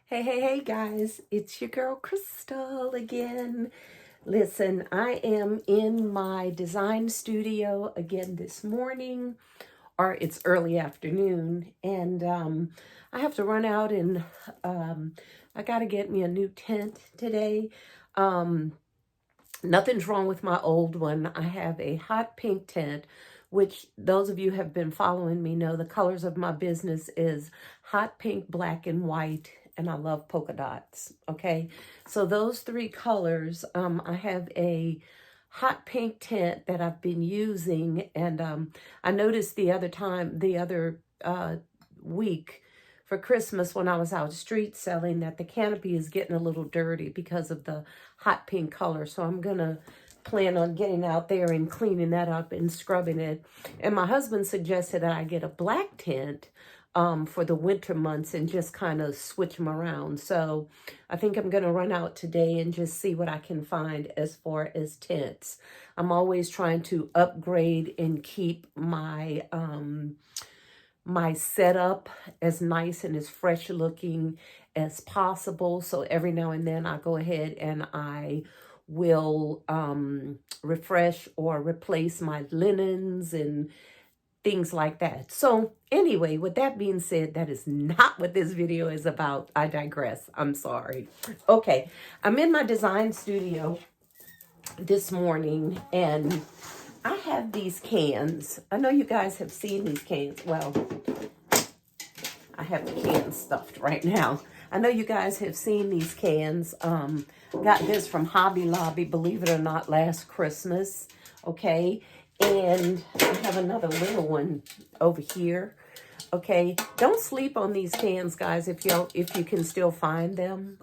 Hey guys, it's your girl Crystal again. Listen, I am in my design studio again this morning, or it's early afternoon, and I have to run out and I got to get me a new tent today. Um, Nothing's wrong with my old one. I have a hot pink tent, which those of you who have been following me know the colors of my business is hot pink, black, and white, and I love polka dots. Okay, so those three colors, I have a hot pink tent that I've been using, and I noticed the other week for Christmas when I was out street selling that the canopy is getting a little dirty because of the hot pink color. So I'm going to plan on getting out there and cleaning that up and scrubbing it. And my husband suggested that I get a black tent for the winter months and just kind of switch them around. So I think I'm going to run out today and just see what I can find as far as tents. I'm always trying to upgrade and keep my setup as nice and as fresh looking as possible. So every now and then I go ahead and I will refresh or replace my linens and things like that. So anyway, with that being said, that is not what this video is about. I digress. I'm sorry. Okay, I'm in my design studio this morning and I have these cans. I know you guys have seen these cans. Well, I have the cans stuffed right now. I know you guys have seen these cans. Got this from Hobby Lobby, believe it or not, last Christmas. Okay, and I have another little one over here. Okay, don't sleep on these cans, guys, if you can still find them.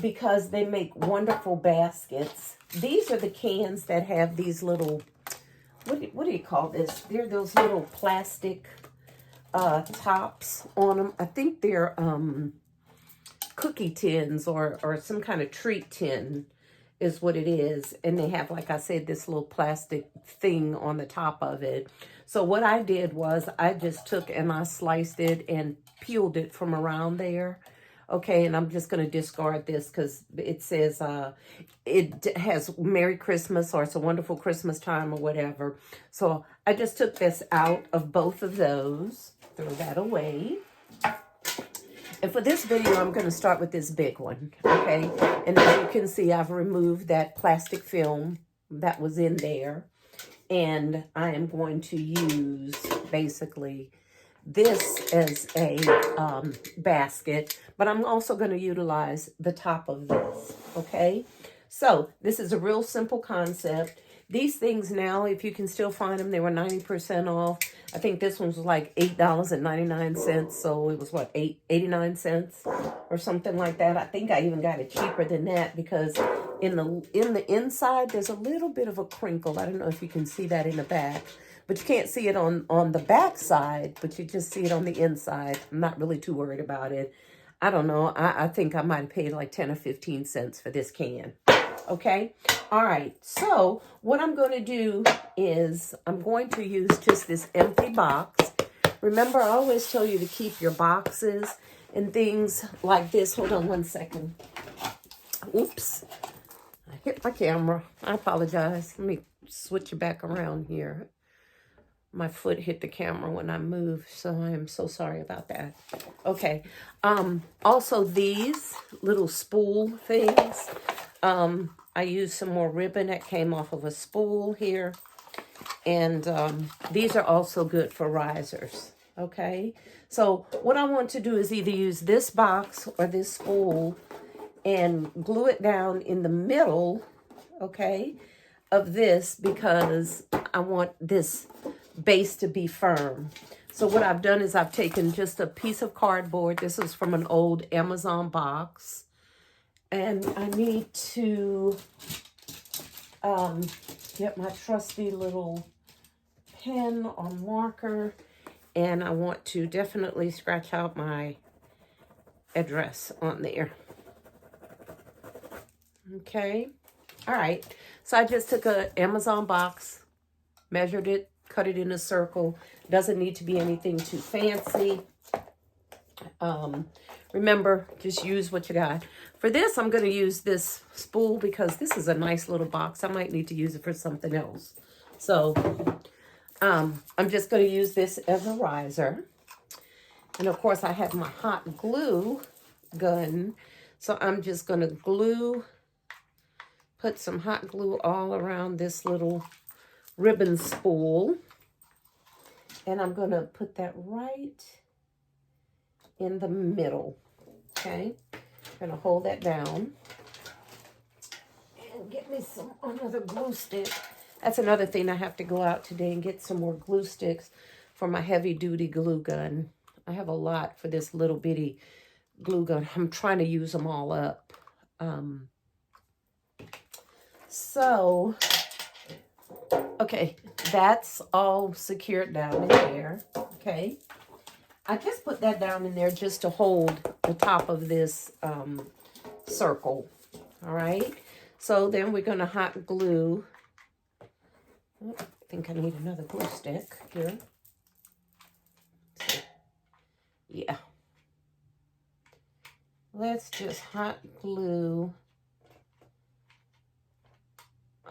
Because they make wonderful baskets. These are the cans that have these little, what do you call this? They're those little plastic tops on them. I think they're cookie tins or some kind of treat tin is what it is. And they have, like I said, this little plastic thing on the top of it. So what I did was I just took and I sliced it and peeled it from around there. Okay, and I'm just going to discard this because it says it has Merry Christmas or it's a wonderful Christmas time or whatever. So I just took this out of both of those, throw that away. And for this video, I'm going to start with this big one, okay? And as you can see, I've removed that plastic film that was in there. And I am going to use basically this as a basket, but I'm also going to utilize the top of this, okay? So this is a real simple concept. These things now, if you can still find them, they were 90% off. I think this one was like $8.99, so it was what, 89 cents or something like that. I think I even got it cheaper than that because in the inside there's a little bit of a crinkle. I don't know if you can see that in the back. But you can't see it on the back side, but you just see it on the inside. I'm not really too worried about it. I don't know. I think I might have paid like 10 or 15 cents for this can. Okay? All right. So what I'm going to do is I'm going to use just this empty box. Remember, I always tell you to keep your boxes and things like this. Hold on one second. Oops. I hit my camera. I apologize. Let me switch it back around here. My foot hit the camera when I moved, so I am so sorry about that. Okay. Also, these little spool things. I used some more ribbon that came off of a spool here. And these are also good for risers. Okay. So what I want to do is either use this box or this spool and glue it down in the middle, okay, of this because I want this base to be firm. So what I've done is I've taken just a piece of cardboard. This is from an old Amazon box. And I need to get my trusty little pen or marker. And I want to definitely scratch out my address on there. Okay. All right. So I just took an Amazon box, measured it, cut it in a circle. Doesn't need to be anything too fancy. Remember, just use what you got. For this, I'm going to use this spool because this is a nice little box. I might need to use it for something else. So, I'm just going to use this as a riser. And of course, I have my hot glue gun. So I'm just going to put some hot glue all around this little ribbon spool. And I'm going to put that right in the middle. Okay. I'm going to hold that down. And get me another glue stick. That's another thing. I have to go out today and get some more glue sticks for my heavy duty glue gun. I have a lot for this little bitty glue gun. I'm trying to use them all up. Okay, that's all secured down in there. Okay, I just put that down in there just to hold the top of this circle. All right, so then we're going to hot glue. Oh, I think I need another glue stick here. Yeah. Let's just hot glue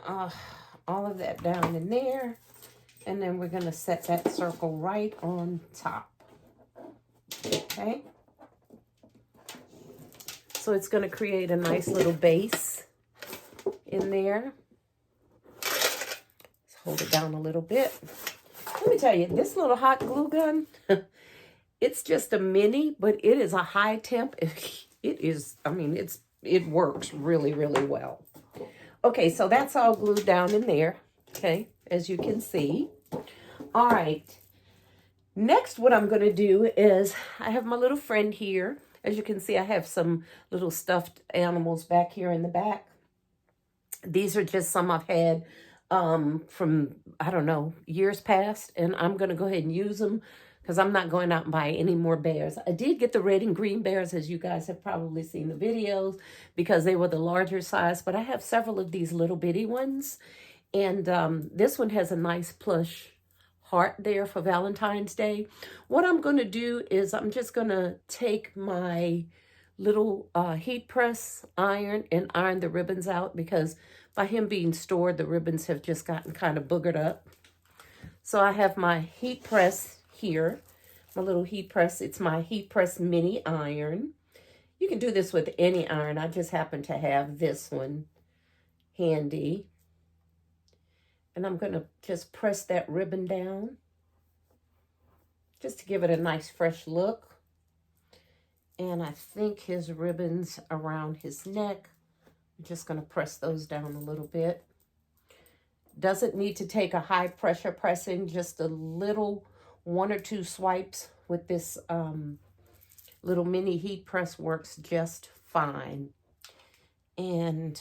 all of that down in there. And then we're going to set that circle right on top. Okay. So it's going to create a nice little base in there. Let's hold it down a little bit. Let me tell you, this little hot glue gun, it's just a mini, but it is a high temp. It is, I mean, it works really, really well. Okay, so that's all glued down in there, okay, as you can see. All right, next what I'm going to do is, I have my little friend here. As you can see, I have some little stuffed animals back here in the back. These are just some I've had from, I don't know, years past, and I'm going to go ahead and use them because I'm not going out and buy any more bears. I did get the red and green bears, as you guys have probably seen the videos, because they were the larger size, but I have several of these little bitty ones, and this one has a nice plush heart there for Valentine's Day. What I'm going to do is I'm just going to take my little heat press iron and iron the ribbons out, because by him being stored, the ribbons have just gotten kind of boogered up. So I have my heat press here, my little heat press. It's my heat press mini iron. You can do this with any iron. I just happen to have this one handy. And I'm going to just press that ribbon down just to give it a nice fresh look. And I think his ribbons around his neck, I'm just going to press those down a little bit. Doesn't need to take a high pressure pressing, just a little 1 or 2 swipes with this little mini heat press works just fine. And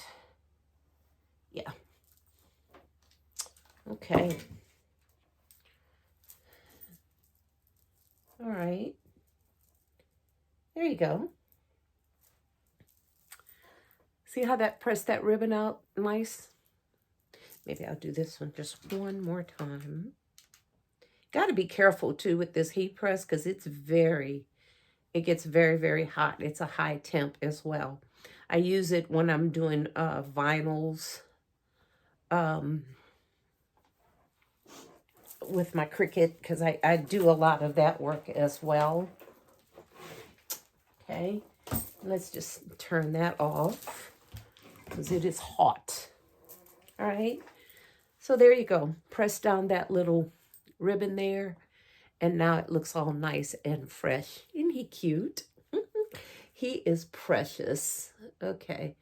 yeah. Okay. All right. There you go. See how that pressed that ribbon out nice? Maybe I'll do this one just one more time. Got to be careful too with this heat press because it gets very, very hot. It's a high temp as well. I use it when I'm doing vinyls with my Cricut, because I do a lot of that work as well. Okay, let's just turn that off because it is hot. All right, so there you go. Press down that little ribbon there, and now it looks all nice and fresh. Isn't he cute? He is precious. Okay.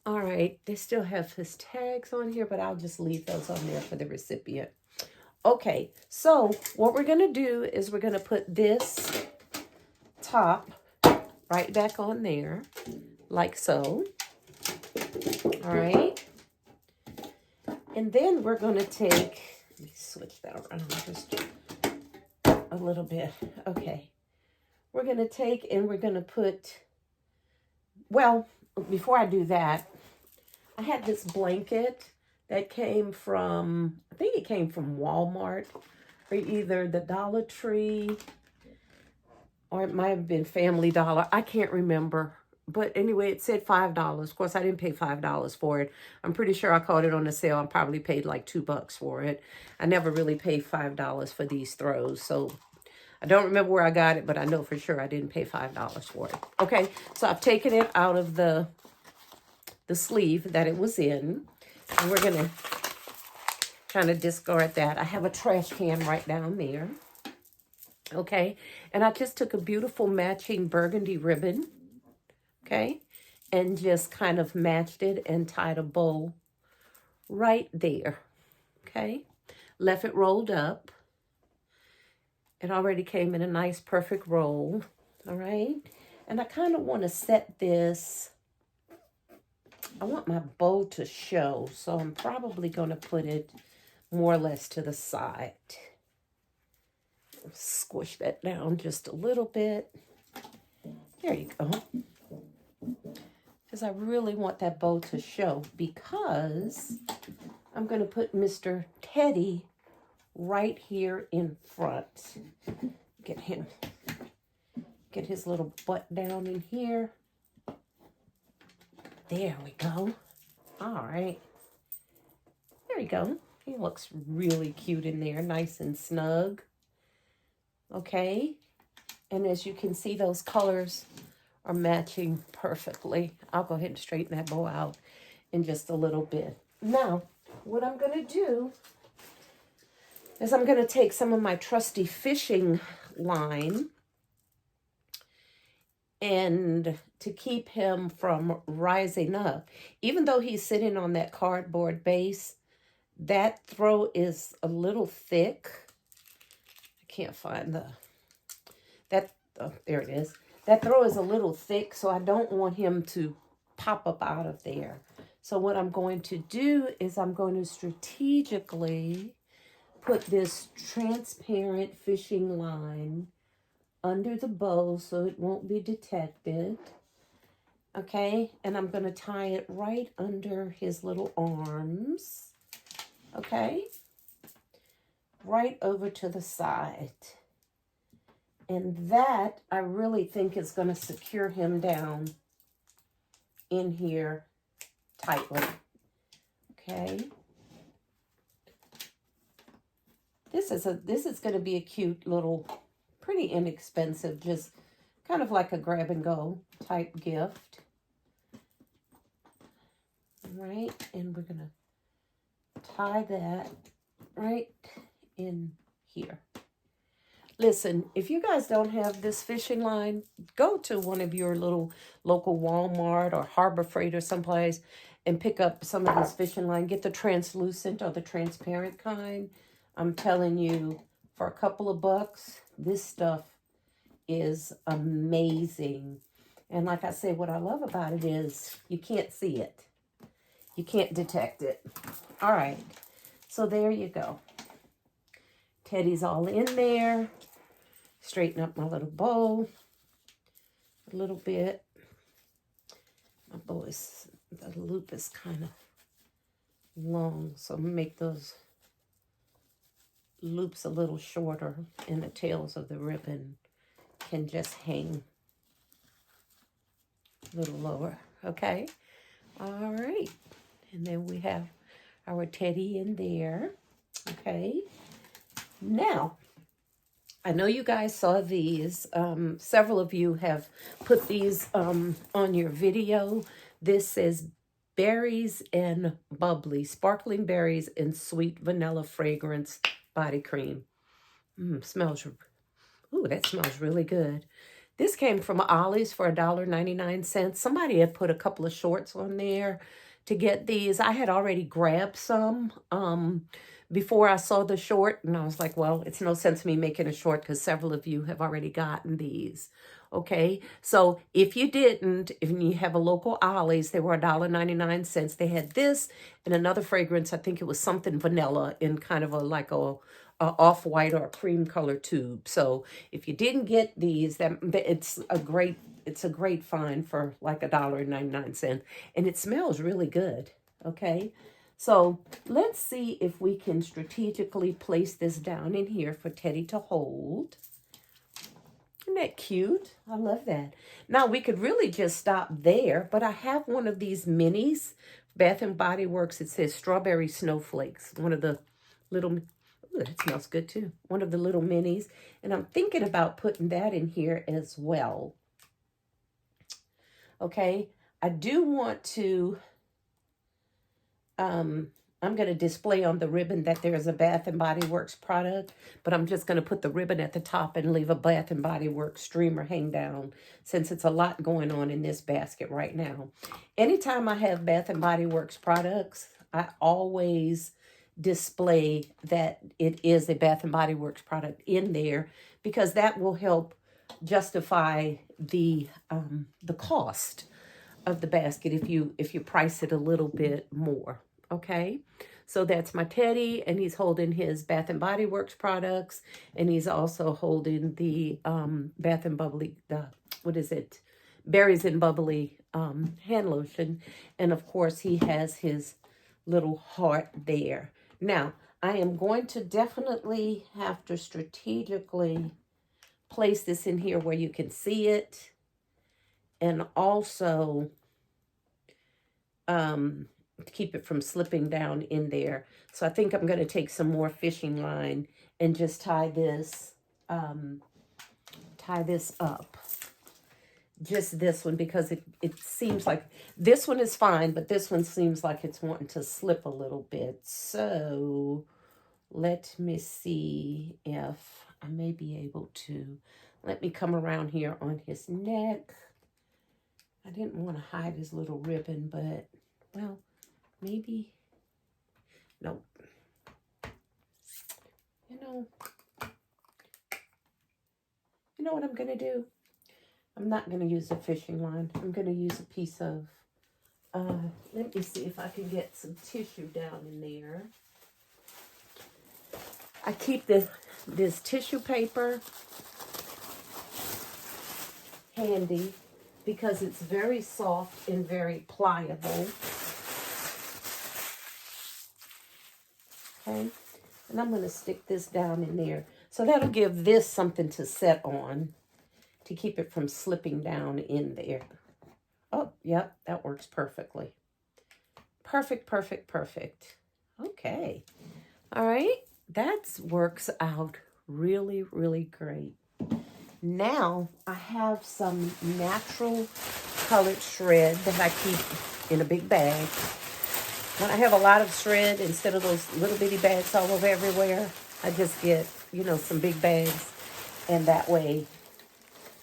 All right, they still have his tags on here, but I'll just leave those on there for the recipient. Okay, so what we're going to do is we're going to put this top right back on there, like so. All right. And then we're going to take, let me switch that around just a little bit. Okay. We're going to take and we're going to put, well, before I do that, I had this blanket that came from, I think it came from Walmart or either the Dollar Tree. or it might have been Family Dollar. I can't remember. But anyway, it said $5. Of course, I didn't pay $5 for it. I'm pretty sure I caught it on a sale. I probably paid like $2 for it. I never really paid $5 for these throws. So I don't remember where I got it, but I know for sure I didn't pay $5 for it. Okay, so I've taken it out of the sleeve that it was in. And we're going to kind of discard that. I have a trash can right down there. Okay, and I just took a beautiful matching burgundy ribbon. Okay, and just kind of matched it and tied a bow right there. Okay, left it rolled up. It already came in a nice perfect roll. All right, and I kind of want to set this. I want my bow to show, so I'm probably going to put it more or less to the side. Squish that down just a little bit. There you go. Because I really want that bow to show, because I'm going to put Mr. Teddy right here in front. Get him. Get his little butt down in here. There we go. All right. There you go. He looks really cute in there. Nice and snug. Okay. And as you can see, those colors are matching perfectly. I'll go ahead and straighten that bow out in just a little bit. Now, what I'm going to do is I'm going to take some of my trusty fishing line, and to keep him from rising up, even though he's sitting on that cardboard base, that throw is a little thick. I can't find oh, there it is. That throw is a little thick, so I don't want him to pop up out of there. So what I'm going to do is I'm going to strategically put this transparent fishing line under the bow so it won't be detected. Okay, and I'm going to tie it right under his little arms. Okay, right over to the side. And that, I really think, is going to secure him down in here tightly. Okay. This is going to be a cute little, pretty inexpensive, just kind of like a grab and go type gift. All right, and we're going to tie that right in here. Listen, if you guys don't have this fishing line, go to one of your little local Walmart or Harbor Freight or someplace and pick up some of this fishing line. Get the translucent or the transparent kind. I'm telling you, for a couple of bucks, this stuff is amazing. And like I say, what I love about it is you can't see it. You can't detect it. All right, so there you go. Teddy's all in there. Straighten up my little bow a little bit. My bow is, the loop is kind of long, so I'm going to make those loops a little shorter, and the tails of the ribbon can just hang a little lower. Okay? All right. And then we have our Teddy in there. Okay? Now, I know you guys saw these. Several of you have put these on your video. This says berries and bubbly, sparkling berries and sweet vanilla fragrance body cream. Smells, ooh, that smells really good. This came from Ollie's for $1.99. Somebody had put a couple of shorts on there to get these. I had already grabbed some before I saw the short, and I was like, well, it's no sense me making a short because several of you have already gotten these. Okay, so if you didn't, if you have a local Ollie's, they were $1.99. They had this and another fragrance. I think it was something vanilla in kind of like a off-white or a cream color tube. So if you didn't get these, it's a great find for like $1.99, and it smells really good. Okay, so let's see if we can strategically place this down in here for Teddy to hold. Isn't that cute? I love that. Now, we could really just stop there, but I have one of these minis, Bath and Body Works. It says Strawberry Snowflakes. One of the little, ooh, that smells good too. One of the little minis. And I'm thinking about putting that in here as well. Okay. I do want to, I'm going to display on the ribbon that there's a Bath and Body Works product, but I'm just going to put the ribbon at the top and leave a Bath and Body Works streamer hang down since it's a lot going on in this basket right now. Anytime I have Bath and Body Works products, I always display that it is a Bath and Body Works product in there because that will help justify the cost of the basket if you price it a little bit more. Okay, so that's my teddy, and he's holding his Bath and Body Works products, and he's also holding the Bath and Bubbly, what is it? Berries and Bubbly hand lotion, and of course he has his little heart there. Now, I am going to definitely have to strategically place this in here where you can see it, and also to keep it from slipping down in there. So I think I'm going to take some more fishing line and just tie this up. Just this one, because it seems like this one is fine, but this one seems like it's wanting to slip a little bit. So let me see if I may be able to. Let me come around here on his neck. I didn't want to hide his little ribbon, but, well, maybe, no. You know what I'm going to do? I'm not going to use a fishing line. I'm going to use a piece of, let me see if I can get some tissue down in there. I keep this tissue paper handy because it's very soft and very pliable. Okay, and I'm going to stick this down in there. So that'll give this something to set on to keep it from slipping down in there. Oh, yep, that works perfectly. Perfect, perfect, perfect. Okay. All right, that works out really, really great. Now, I have some natural colored shred that I keep in a big bag. When I have a lot of shred, instead of those little bitty bags all over everywhere, I just get, some big bags. And that way,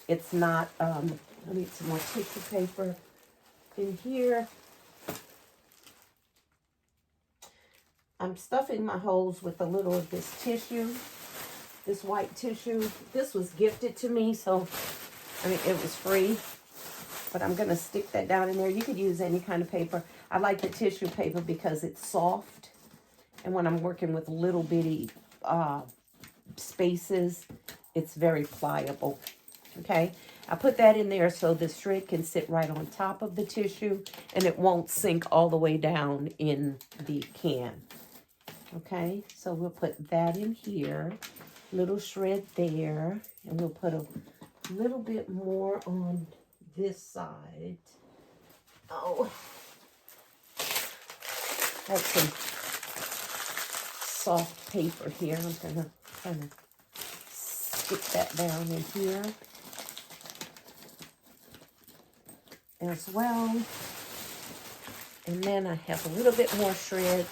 it's not, I need some more tissue paper in here. I'm stuffing my holes with a little of this tissue, this white tissue. This was gifted to me, so, it was free. But I'm going to stick that down in there. You could use any kind of paper. I like the tissue paper because it's soft. And when I'm working with little bitty spaces, it's very pliable. Okay? I put that in there so the shred can sit right on top of the tissue and it won't sink all the way down in the can. Okay? So we'll put that in here. Little shred there. And we'll put a little bit more on this side. Oh, have some soft paper here. I'm gonna kind of stick that down in here as well. And then I have a little bit more shred.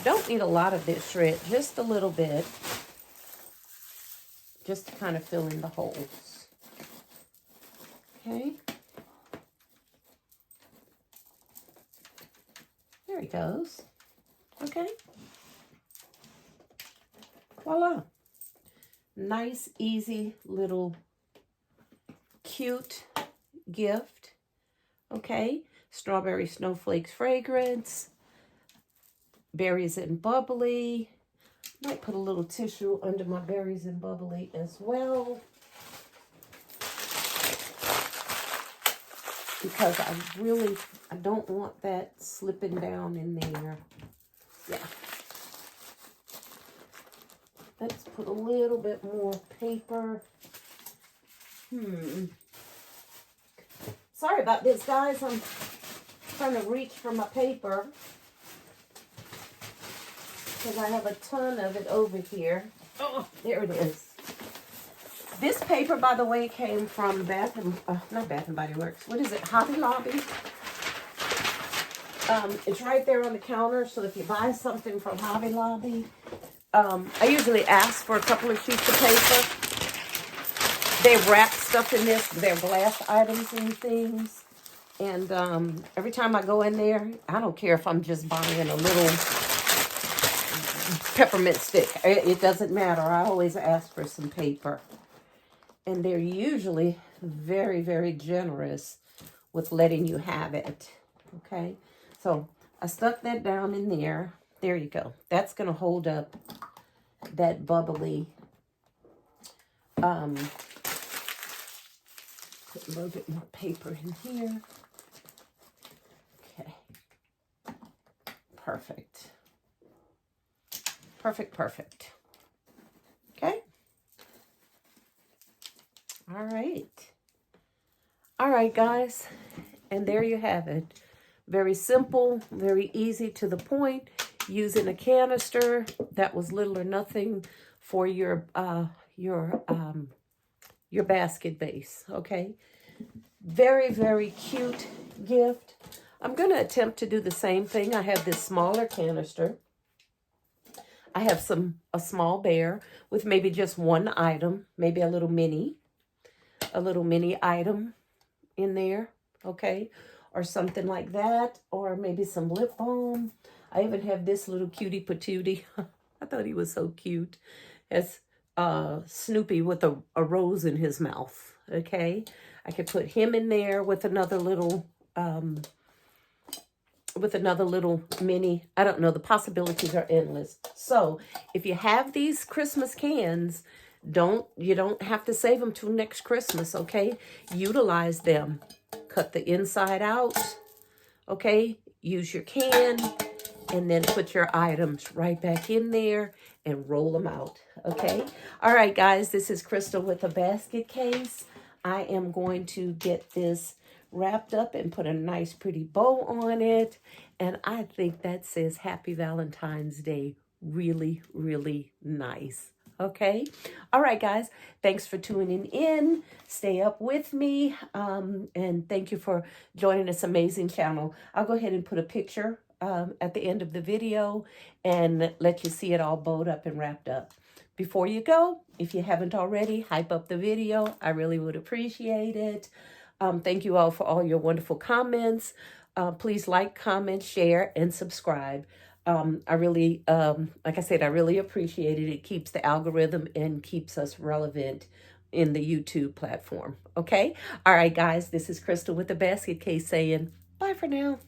Don't need a lot of this shred, just a little bit, just to kind of fill in the holes. Okay. There he goes. Okay. Voila. Nice, easy, little cute gift. Okay. Strawberry Snowflakes fragrance. Berries and Bubbly. Might put a little tissue under my Berries and Bubbly as well. Because I don't want that slipping down in there. Yeah. Let's put a little bit more paper Sorry about this, guys. I'm trying to reach for my paper because I have a ton of it over here. Oh, there it is. This paper, by the way, came from not Bath and Body Works. What is it? Hobby Lobby. It's right there on the counter. So if you buy something from Hobby Lobby, I usually ask for a couple of sheets of paper. They wrap stuff in this. They're glass items and things. And every time I go in there, I don't care if I'm just buying a little peppermint stick. It doesn't matter. I always ask for some paper. And they're usually very, very generous with letting you have it. Okay? So I stuck that down in there. There you go. That's going to hold up that bubbly. Put a little bit more paper in here. Okay. Perfect. Perfect, perfect. Okay. All right. All right, guys. And there you have it. Very simple, very easy to the point. Using a canister that was little or nothing for your basket base. Okay. Very, very cute gift. I'm going to attempt to do the same thing. I have this smaller canister. I have a small bear with maybe just one item, maybe a little mini item in there, okay? Or something like that, or maybe some lip balm. I even have this little cutie patootie. I thought he was so cute. It's Snoopy with a rose in his mouth, okay? I could put him in there with another little mini. I don't know. The possibilities are endless. So if you have these Christmas cans, you don't have to save them till next Christmas, okay? Utilize them. Cut the inside out, okay? Use your can, and then put your items right back in there and roll them out, okay? All right, guys, this is Crystal with a basket case. I am going to get this wrapped up and put a nice pretty bow on it. And I think that says Happy Valentine's Day really, really nice. Okay. All right, guys. Thanks for tuning in. Stay up with me. And thank you for joining this amazing channel. I'll go ahead and put a picture at the end of the video and let you see it all bowed up and wrapped up. Before you go, if you haven't already, hype up the video. I really would appreciate it. Thank you all for all your wonderful comments. Please like, comment, share, and subscribe. I really, like I said, I really appreciate it. It keeps the algorithm and keeps us relevant in the YouTube platform. Okay? All right, guys, this is Crystal with the Basket Case saying bye for now.